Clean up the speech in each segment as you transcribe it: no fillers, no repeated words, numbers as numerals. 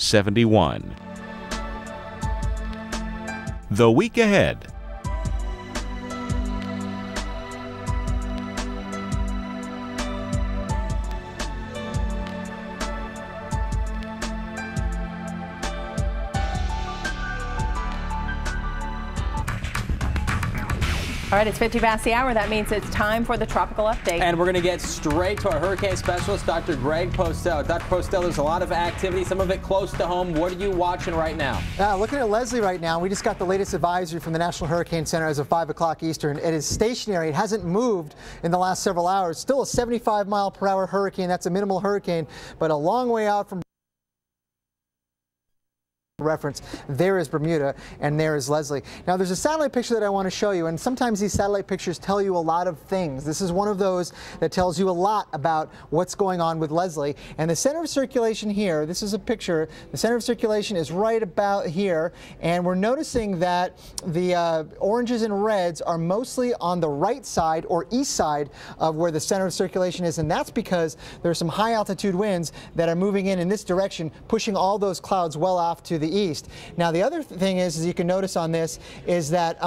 71. The week ahead. All right, it's 50 past the hour. That means it's time for the Tropical Update. And we're going to get straight to our hurricane specialist, Dr. Greg Postel. Dr. Postel, there's a lot of activity, some of it close to home. What are you watching right now? Looking at Leslie right now, we just got the latest advisory from the National Hurricane Center as of 5 o'clock Eastern. It is stationary. It hasn't moved in the last several hours. Still a 75-mile-per-hour hurricane. That's a minimal hurricane, but a long way out from reference. There is Bermuda and there is Leslie. Now there's a satellite picture that I want to show you, and sometimes these satellite pictures tell you a lot of things. This is one of those that tells you a lot about what's going on with Leslie. And the center of circulation here, this is a picture, the center of circulation is right about here, and we're noticing that the oranges and reds are mostly on the right side or east side of where the center of circulation is, and that's because there's some high altitude winds that are moving in this direction, pushing all those clouds well off to the east. Now the other thing is you can notice on this is that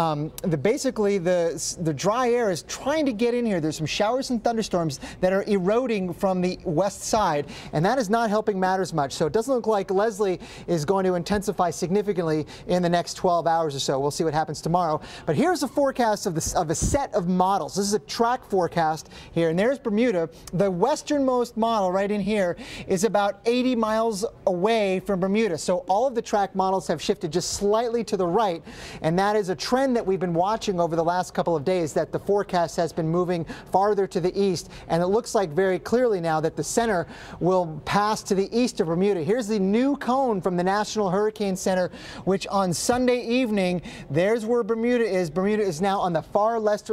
basically the dry air is trying to get in here. There's some showers and thunderstorms that are eroding from the west side, and that is not helping matters much. So it doesn't look like Leslie is going to intensify significantly in the next 12 hours or so. We'll see what happens tomorrow. But here's a forecast of a set of models. This is a track forecast here, and there's Bermuda. The westernmost model right in here is about 80 miles away from Bermuda. So all of the track models have shifted just slightly to the right, and that is a trend that we've been watching over the last couple of days, that the forecast has been moving farther to the east, and it looks like very clearly now that the center will pass to the east of Bermuda. Here's the new cone from the National Hurricane Center, which on Sunday evening, there's where Bermuda is. Bermuda is now on the far left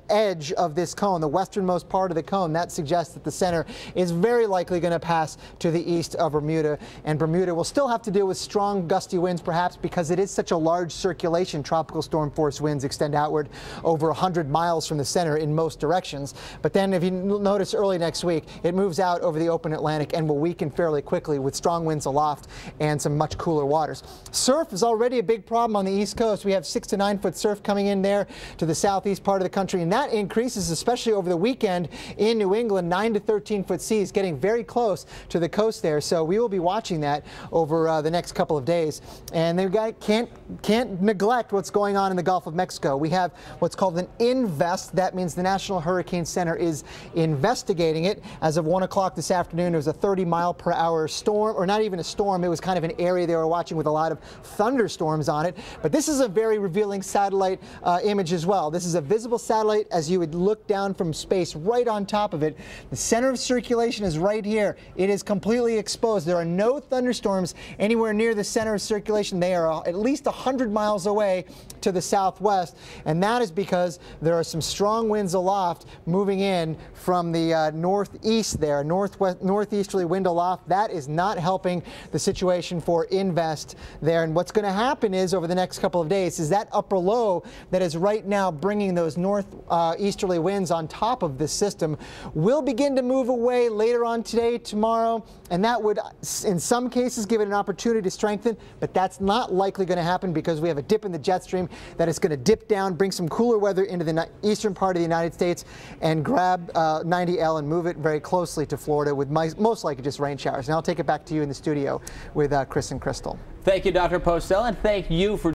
edge of this cone, the westernmost part of the cone. That suggests that the center is very likely going to pass to the east of Bermuda, and Bermuda will still have to deal with strong gusty winds, perhaps because it is such a large circulation. Tropical storm force winds extend outward over 100 miles from the center in most directions. But then if you notice early next week, it moves out over the open Atlantic and will weaken fairly quickly with strong winds aloft and some much cooler waters. Surf is already a big problem on the east coast. We have 6 to 9 foot surf coming in there to the southeast part of the country, and that increases especially over the weekend in New England. 9 to 13 foot seas getting very close to the coast there, so we will be watching that over the next couple of days. And they've got can't neglect what's going on in the Gulf of Mexico. We have what's called an invest. That means the National Hurricane Center is investigating it. As of 1 o'clock this afternoon, there was a 30-mile-per-hour storm, or not even a storm. It was kind of an area they were watching with a lot of thunderstorms on it. But this is a very revealing satellite image as well. This is a visible satellite as you would look down from space right on top of it. The center of circulation is right here. It is completely exposed. There are no thunderstorms anywhere near the center of circulation. They are at least 100 miles away to the southwest, and that is because there are some strong winds aloft moving in from the northeast there, northeasterly wind aloft. That is not helping the situation for invest there. And what's going to happen is over the next couple of days is that upper low that is right now bringing those northeasterly winds on top of this system will begin to move away later on today, tomorrow, and that would in some cases give it an opportunity to strengthen, but that's not likely going to happen because we have a dip in the jet stream that is going to dip down, bring some cooler weather into the eastern part of the United States, and grab 90L and move it very closely to Florida with most likely just rain showers. And I'll take it back to you in the studio with Chris and Crystal. Thank you, Dr. Postel, and thank you for